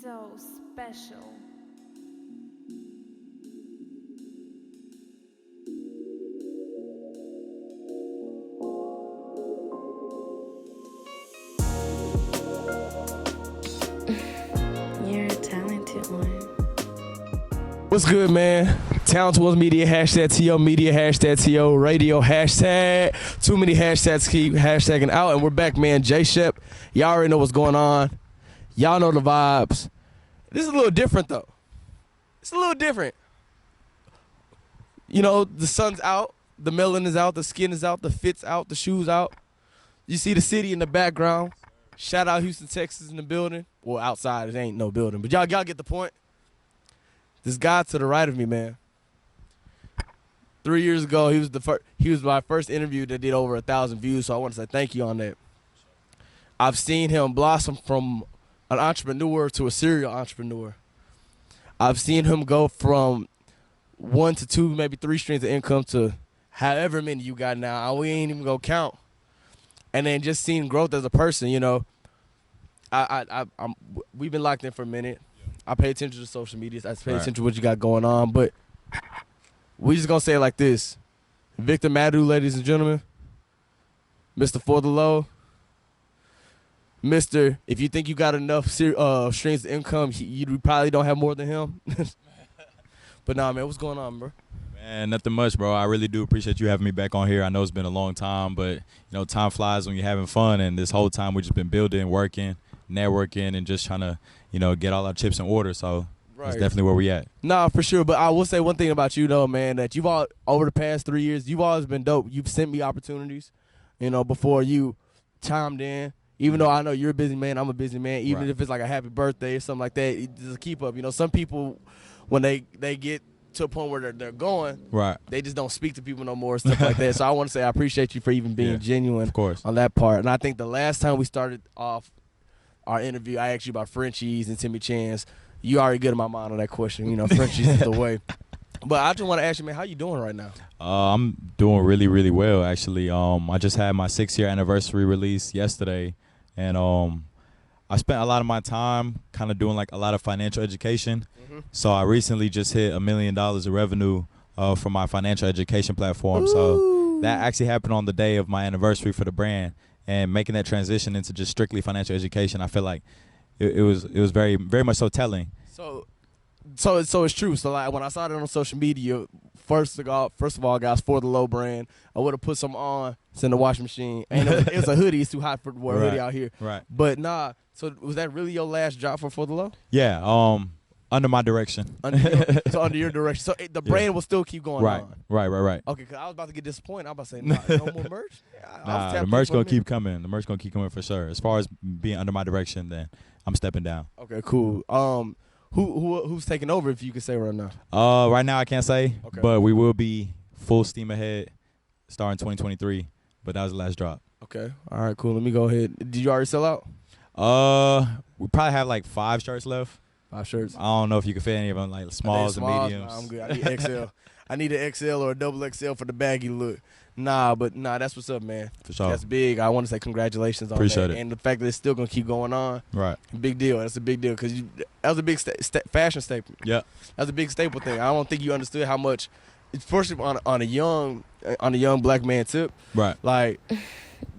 so special. You're a talented one. What's good, man? Talented Ones Media, hashtag TO Media, hashtag TO Radio, hashtag. Too many hashtags keep hashtagging out, and we're back, man. J Shep, y'all already know what's going on. Y'all know the vibes. This is a little different, though. It's a little different. You know, the sun's out, the melon is out, the skin is out, the fit's out, the shoes out. You see the city in the background. Shout out Houston, Texas in the building. Well, outside, it ain't no building, but y'all get the point. This guy to the right of me, man. 3 years ago, he was my first interview that did over 1,000 views, so I want to say thank you on that. I've seen him blossom from an entrepreneur to a serial entrepreneur. I've seen him go from 1 to 2, maybe 3 streams of income to however many you got now. We ain't even gonna count. And then just seeing growth as a person, you know. We've been locked in for a minute. I pay attention to social media. I pay attention to what you got going on. But we just going to say it like this. Victor Madu, ladies and gentlemen. Mr. For the Low. Mr. If you think you got enough streams of income, you probably don't have more than him. But nah, man, what's going on, bro? Man, nothing much, bro. I really do appreciate you having me back on here. I know it's been a long time, but, you know, time flies when you're having fun. And this whole time we've just been building, working, networking, and just trying to, you know, get all our chips in order. So that's definitely where we at. Nah, for sure. But I will say one thing about you, though, man, that you've all, over the past 3 years, you've always been dope. You've sent me opportunities, you know, before you chimed in. Even though I know you're a busy man, I'm a busy man. Even if it's like a happy birthday or something like that, it's just a keep up. You know, some people, when they get to a point where they're going, they just don't speak to people no more, stuff like that. So I want to say I appreciate you for even being genuine of course, on that part. And I think the last time we started off our interview, I asked you about Frenchies and Timmy Chance. You already good in my mind on that question. You know, Frenchies is the way. But I just want to ask you, man, how you doing right now? I'm doing really, really well, actually. I just had my 6-year anniversary release yesterday, and I spent a lot of my time kind of doing like a lot of financial education. So I recently just hit $1 million of revenue from my financial education platform. Ooh. So that actually happened on the day of my anniversary for the brand, and making that transition into just strictly financial education, I feel like it was very, very much so telling. So it's true. So like when I saw it on social media, first of all, guys, For the Low brand, I would have put some on. It's in the washing machine, and it was a hoodie. It's too hot for to wear a hoodie out here. Right. But nah. So was that really your last job for the Low? Yeah. Under my direction. Under your direction. So the brand will still keep going on. Right. Okay, because I was about to get disappointed. I was about to say, no more merch? Nah, the merch going to keep coming. The merch going to keep coming for sure. As far as being under my direction, then I'm stepping down. Okay, cool. Who's taking over, if you could say right now? Right now I can't say, but we will be full steam ahead starting 2023. But that was the last drop. Okay. All right, cool. Let me go ahead. Did you already sell out? We probably have like 5 shirts left. 5 shirts. I don't know if you can fit any of them, like smalls and mediums. Nah, I'm good. I need XL. I need an XL or a double XL for the baggy look. Nah, that's what's up, man. For sure. That's big. I want to say congratulations on Appreciate that. it. And the fact that it's still going to keep going on. Right. Big deal. That's a big deal because that was a big fashion staple. Yeah. That's a big staple thing. I don't think you understood how much, first of all, on a young black man tip. Right. Like,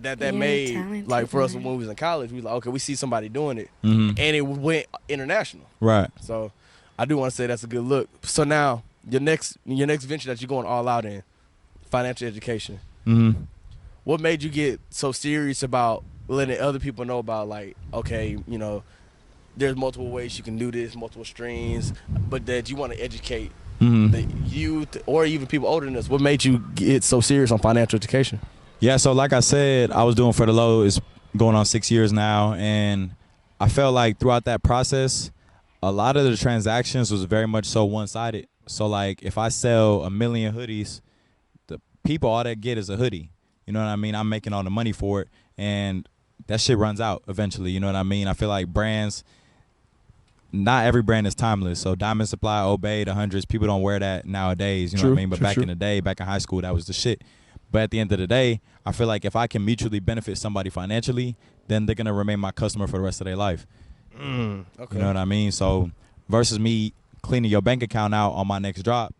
that made, like, for us when we was in college, we was like, okay, we see somebody doing it. Mm-hmm. And it went international. Right. So I do want to say that's a good look. So now, your next venture that you're going all out in, financial education. Mm-hmm. What made you get so serious about letting other people know about, like, okay, you know, there's multiple ways you can do this, multiple streams, but that you want to educate the youth or even people older than us? What made you get so serious on financial education? Yeah, so like I said, I was doing For the Low. It's going on 6 years now, and I felt like throughout that process, a lot of the transactions was very much so one-sided. So like if I sell 1 million hoodies, the people, all they get is a hoodie. You know what I mean? I'm making all the money for it, and that shit runs out eventually. You know what I mean? I feel like brands, not every brand is timeless. So Diamond Supply, Obey, the Hundreds, people don't wear that nowadays. You know what I mean? But back in the day, back in high school, that was the shit. But at the end of the day, I feel like if I can mutually benefit somebody financially, then they're going to remain my customer for the rest of their life. Okay. You know what I mean? So versus me cleaning your bank account out on my next drop,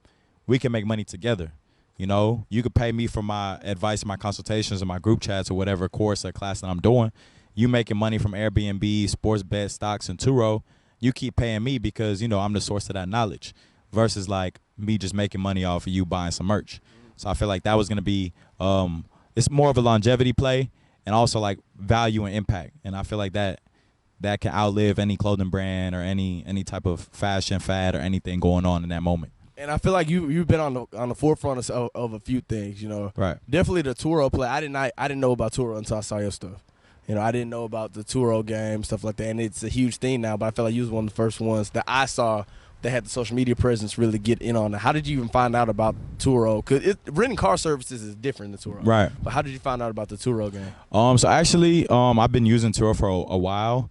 we can make money together. You know, you could pay me for my advice, my consultations, or my group chats, or whatever course or class that I'm doing. You making money from Airbnb, sports bet, stocks, and Turo. You keep paying me because, you know, I'm the source of that knowledge versus like me just making money off of you buying some merch. So I feel like that was going to be it's more of a longevity play and also like value and impact. And I feel like that can outlive any clothing brand or any type of fashion fad or anything going on in that moment. And I feel like you've been on the forefront of a few things, you know. Right. Definitely the Turo play. I didn't know about Turo until I saw your stuff. You know, I didn't know about the Turo game, stuff like that. And it's a huge thing now, but I feel like you was one of the first ones that I saw that had the social media presence really get in on it. How did you even find out about Turo? Because renting car services is different than Turo. Right. But how did you find out about the Turo game? So actually, I've been using Turo for a while.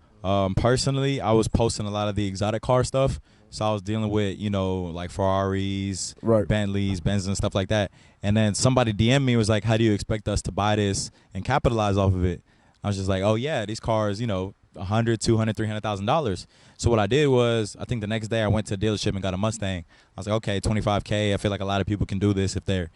Personally, I was posting a lot of the exotic car stuff. So I was dealing with, you know, like Ferraris, Right. Bentleys, Benzes, and stuff like that. And then somebody DM'd me and was like, how do you expect us to buy this and capitalize off of it? I was just like, oh, yeah, these cars, you know, $100,000, $200,000, $300,000. So what I did was, I think the next day I went to a dealership and got a Mustang. I was like, okay, $25K. I feel like a lot of people can do this if their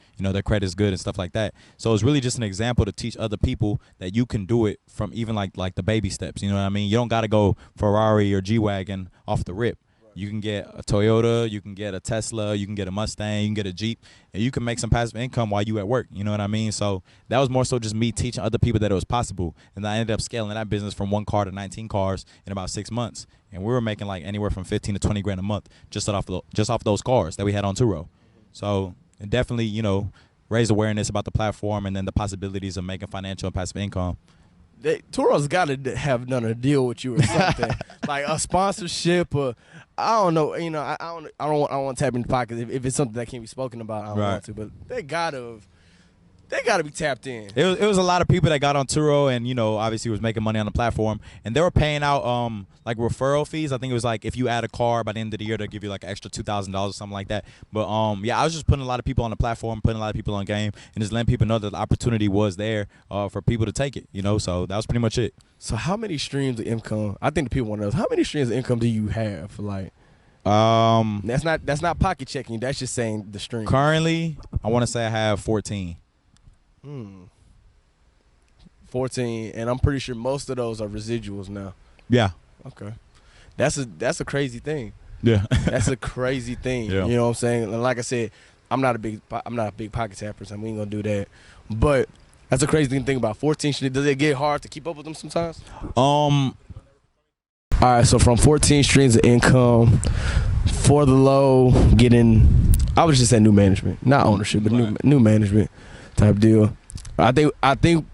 credit is good and stuff like that. So it's really just an example to teach other people that you can do it from even like the baby steps. You know what I mean? You don't got to go Ferrari or G-Wagon off the rip. You can get a Toyota, you can get a Tesla, you can get a Mustang, you can get a Jeep, and you can make some passive income while you at work. You know what I mean? So that was more so just me teaching other people that it was possible. And I ended up scaling that business from 1 car to 19 cars in about 6 months. And we were making like anywhere from 15 to 20 grand a month just off those cars that we had on Turo. So it definitely, you know, raised awareness about the platform and then the possibilities of making financial and passive income. Turo's got to have done a deal with you or something, like a sponsorship or I don't know. You know, I don't want to tap into pockets if it's something that can't be spoken about. I don't want to, but they gotta be tapped in. It was a lot of people that got on Turo and, you know, obviously was making money on the platform. And they were paying out like referral fees. I think it was like if you add a car by the end of the year, they'll give you like an extra $2,000 or something like that. But yeah, I was just putting a lot of people on the platform, putting a lot of people on game, and just letting people know that the opportunity was there for people to take it, you know. So that was pretty much it. So how many streams of income? I think the people want to know, how many streams of income do you have? Like, that's not pocket checking. That's just saying the stream. Currently, I want to say I have 14. 14, and I'm pretty sure most of those are residuals now. Yeah. Okay. That's a crazy thing. Yeah. That's a crazy thing. Yeah. You know what I'm saying? And like I said, I'm not a big pocket tapper, so we ain't gonna do that. But that's a crazy thing to think about. 14 streams. Does it get hard to keep up with them sometimes? All right, so from 14 streams of income for the low, getting, I would just say new management, not ownership, but new management type deal. I think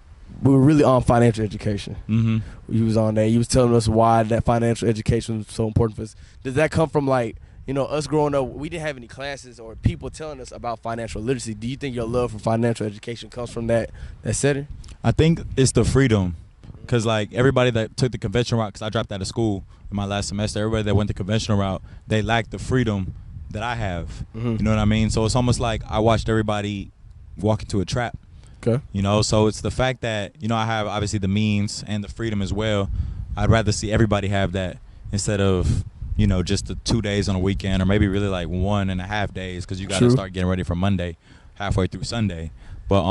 we were really on financial education. Mm-hmm. You was on that. You was telling us why that financial education was so important for us. Does that come from, like, you know, us growing up, we didn't have any classes or people telling us about financial literacy? Do you think your love for financial education comes from that setting? I think it's the freedom. Because, like, everybody that took the conventional route, because I dropped out of school in my last semester, everybody that went the conventional route, they lacked the freedom that I have. Mm-hmm. You know what I mean? So it's almost like I watched everybody walk into a trap. Okay. You know, so it's the fact that, you know, I have obviously the means and the freedom as well. I'd rather see everybody have that instead of, you know, just the 2 days on a weekend or maybe really like 1.5 days because you got to start getting ready for Monday halfway through Sunday. But,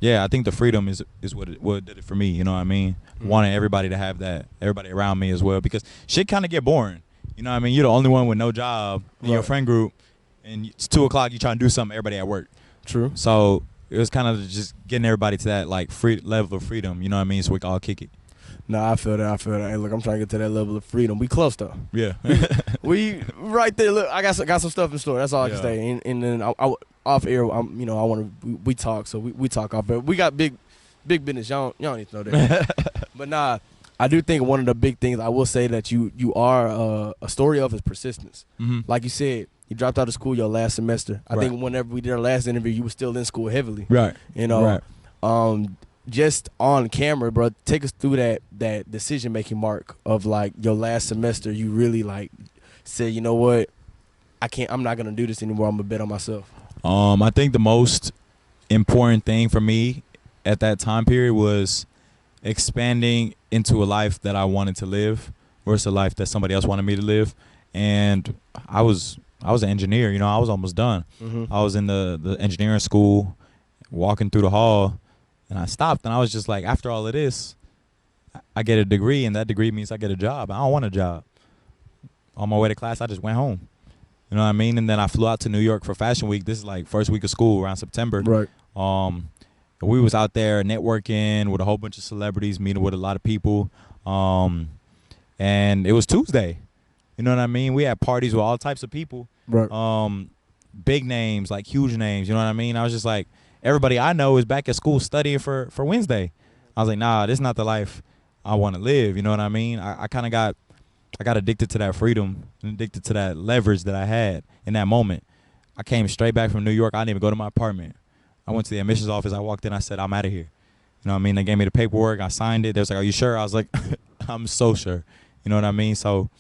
yeah, I think the freedom is what did it for me, you know what I mean? Mm-hmm. Wanting everybody to have that, everybody around me as well, because shit kind of get boring. You know what I mean? You're the only one with no job in your friend group, and it's 2 o'clock, you trying to do something, everybody at work. True. So it was kind of just getting everybody to that, like, free level of freedom, you know what I mean? So we can all kick it. No, I feel that. Hey, look, I'm trying to get to that level of freedom. We close, though. Yeah. we right there. Look, I got some stuff in store. That's all I can say. And then I off air, I want to. We talk, so we talk off air. We got big business. Y'all don't need to know that. But nah, I do think one of the big things I will say that you are a story of is persistence. Mm-hmm. Like you said, you dropped out of school your last semester. I think whenever we did our last interview, you were still in school heavily. Right. You know. Right. Just on camera, bro, take us through that decision making mark of, like, your last semester. You really, like, said, you know what, I'm not gonna do this anymore. I'm gonna bet on myself. I think the most important thing for me at that time period was expanding into a life that I wanted to live. or it's a life that somebody else wanted me to live. And I was an engineer, you know, I was almost done. I was in the engineering school, walking through the hall, and I stopped, and I was just like, after all of this, I get a degree, and that degree means I get a job. I don't want a job. On my way to class, I just went home. You know what I mean? And then I flew out to New York for Fashion Week. This is like first week of school around September. Right. We was out there networking with a whole bunch of celebrities, meeting with a lot of people. And it was Tuesday. You know what I mean? We had parties with all types of people. Right. Big names, like huge names. You know what I mean? I was just like, everybody I know is back at school studying for Wednesday. I was like, nah, this is not the life I want to live. You know what I mean? I kind of got addicted to that freedom and addicted to that leverage that I had in that moment. I came straight back from New York. I didn't even go to my apartment. I went to the admissions office. I walked in. I said, I'm out of here. You know what I mean? They gave me the paperwork. I signed it. They was like, are you sure? I was like, I'm so sure. You know what I mean? So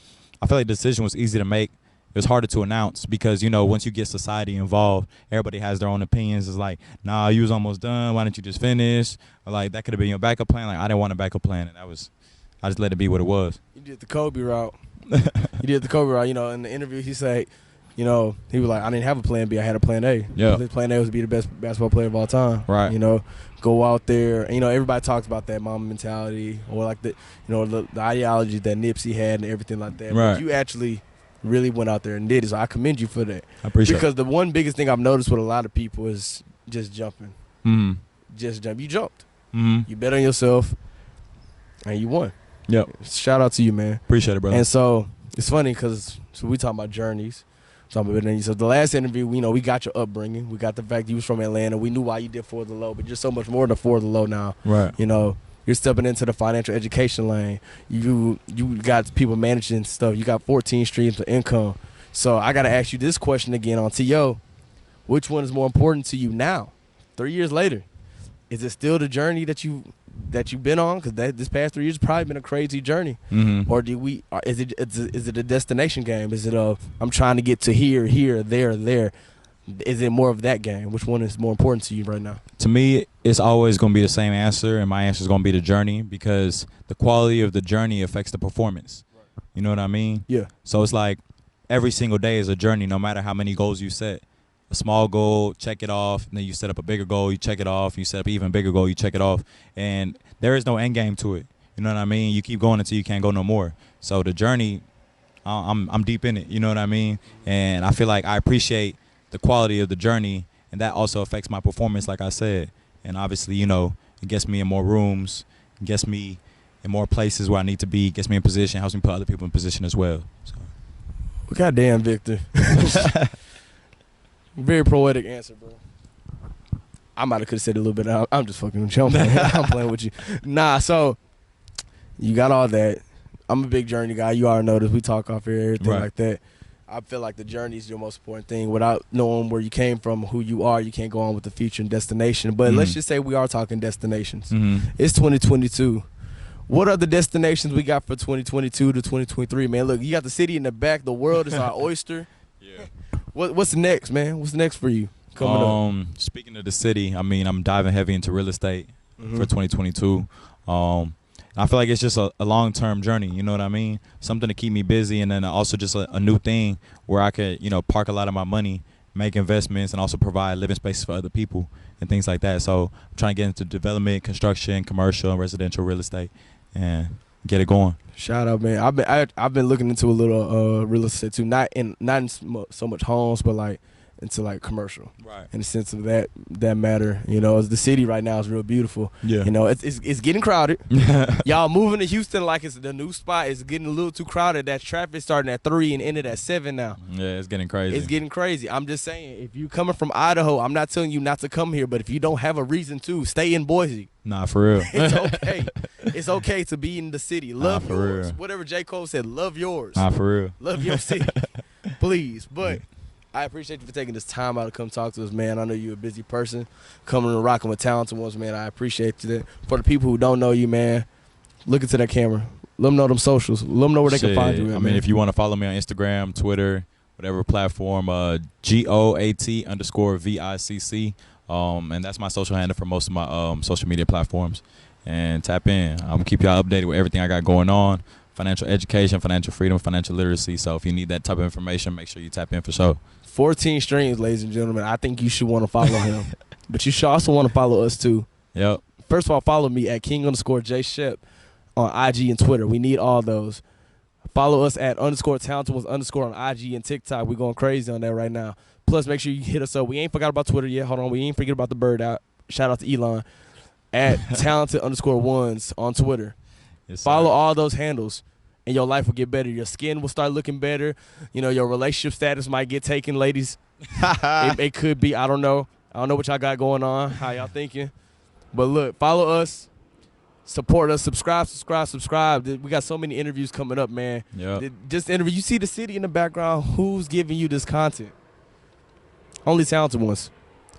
I feel like the decision was easy to make. It was harder to announce because, you know, once you get society involved, everybody has their own opinions. It's like, nah, you was almost done. Why didn't you just finish? Or like, that could have been your backup plan. Like, I didn't want a backup plan. And I just let it be what it was. You did the Kobe route. You know, in the interview, he said, you know, he was like, I didn't have a plan B. I had a plan A. Yeah. His plan A was to be the best basketball player of all time. Right. You know, go out there. And, you know, everybody talks about that mama mentality or like the, you know, the ideology that Nipsey had and everything like that. Right. But you actually really went out there and did it. So I commend you for that. I appreciate it. Because the one biggest thing I've noticed with a lot of people is just jumping. Mm-hmm. Just jump. You jumped. Mm-hmm. You bet on yourself and you won. Yep. Shout out to you, man. Appreciate it, brother. And so it's funny because we talking about journeys. So the last interview, you know, we got your upbringing. We got the fact you was from Atlanta. We knew why you did For the Low, but you're so much more than For the Low now. Right. You know, you're stepping into the financial education lane. You got people managing stuff. You got 14 streams of income. So I got to ask you this question again on T.O. Which one is more important to you now, 3 years later? Is it still the journey that you've been on? Because this past 3 years has probably been a crazy journey. Mm-hmm. Or is it a destination game? Is it I'm trying to get to here, there? Is it more of that game? Which one is more important to you right now? To me, it's always going to be the same answer, and my answer is going to be the journey because the quality of the journey affects the performance. Right. You know what I mean? Yeah. So it's like every single day is a journey, no matter how many goals you set. A small goal, check it off, and then you set up a bigger goal, you check it off, you set up an even bigger goal, you check it off, and there is no end game to it. You know what I mean? You keep going until you can't go no more. So the journey, I'm deep in it. You know what I mean? And I feel like I appreciate the quality of the journey, and that also affects my performance, like I said. And obviously, you know, it gets me in more rooms, it gets me in more places where I need to be, gets me in position, helps me put other people in position as well. So. Goddamn, Victor. Very poetic answer, bro. I might have could have said it a little bit. I'm just fucking with you. I'm playing with you. Nah, so you got all that. I'm a big journey guy. You already know this. We talk off here, everything right. like that. I feel like the journey is your most important thing. Without knowing where you came from, who you are, you can't go on with the future and destination. But let's just say we are talking destinations. It's 2022. What are the destinations we got for 2022 to 2023, man? Look, you got the city in the back. The world is our oyster. Yeah. What's next, man? What's next for you coming up? Speaking of the city, I mean, I'm diving heavy into real estate for 2022. I feel like it's just a long-term journey, you know what I mean? Something to keep me busy, and then also just a new thing where I could, you know, park a lot of my money, make investments, and also provide living spaces for other people and things like that. So I'm trying to get into development, construction, commercial, and residential real estate and get it going. Shout out, man. I've been looking into a little real estate too, not in so much homes, but like into like commercial, right? In the sense of that matter, you know, as the city right now is real beautiful. Yeah, you know, it's getting crowded. Y'all moving to Houston like it's the new spot. It's getting a little too crowded. That traffic starting at 3 and ended at 7 now. Yeah, it's getting crazy. It's getting crazy. I'm just saying, if you coming from Idaho, I'm not telling you not to come here, but if you don't have a reason to, stay in Boise. Nah, for real. It's okay. It's okay to be in the city. Love yours. Real. Whatever J. Cole said, love yours. Nah, for real. Love your city. Please. But I appreciate you for taking this time out to come talk to us, man. I know you're a busy person. Coming and rocking with talented ones, man. I appreciate you. For the people who don't know you, man, look into that camera. Let them know them socials. Let them know where they can find you. I mean, if you want to follow me on Instagram, Twitter, whatever platform, GOAT_VICC. And that's my social handle for most of my social media platforms. And tap in. I'm going to keep y'all updated with everything I got going on. financial education, financial freedom, financial literacy. So if you need that type of information, make sure you tap in for sure. 14 streams, ladies and gentlemen. I think you should want to follow him. But you should also want to follow us, too. Yep. First of all, follow me at King_J Shep on IG and Twitter. We need all those. Follow us at _talented__ on IG and TikTok. We're going crazy on that right now. Plus, make sure you hit us up. We ain't forgot about Twitter yet. Hold on. We ain't forget about the bird out. Shout out to Elon. At talented_ones on Twitter. Yes, follow all those handles, and your life will get better. Your skin will start looking better. You know, your relationship status might get taken, ladies. it could be. I don't know. I don't know what y'all got going on. How y'all thinking? But look, follow us. Support us. Subscribe. We got so many interviews coming up, man. Yep. Just interview. You see the city in the background. Who's giving you this content? Only talented ones.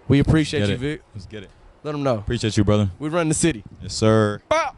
We appreciate you, Vic. Let's get it. Let them know. Appreciate you, brother. We run the city. Yes, sir. Bow.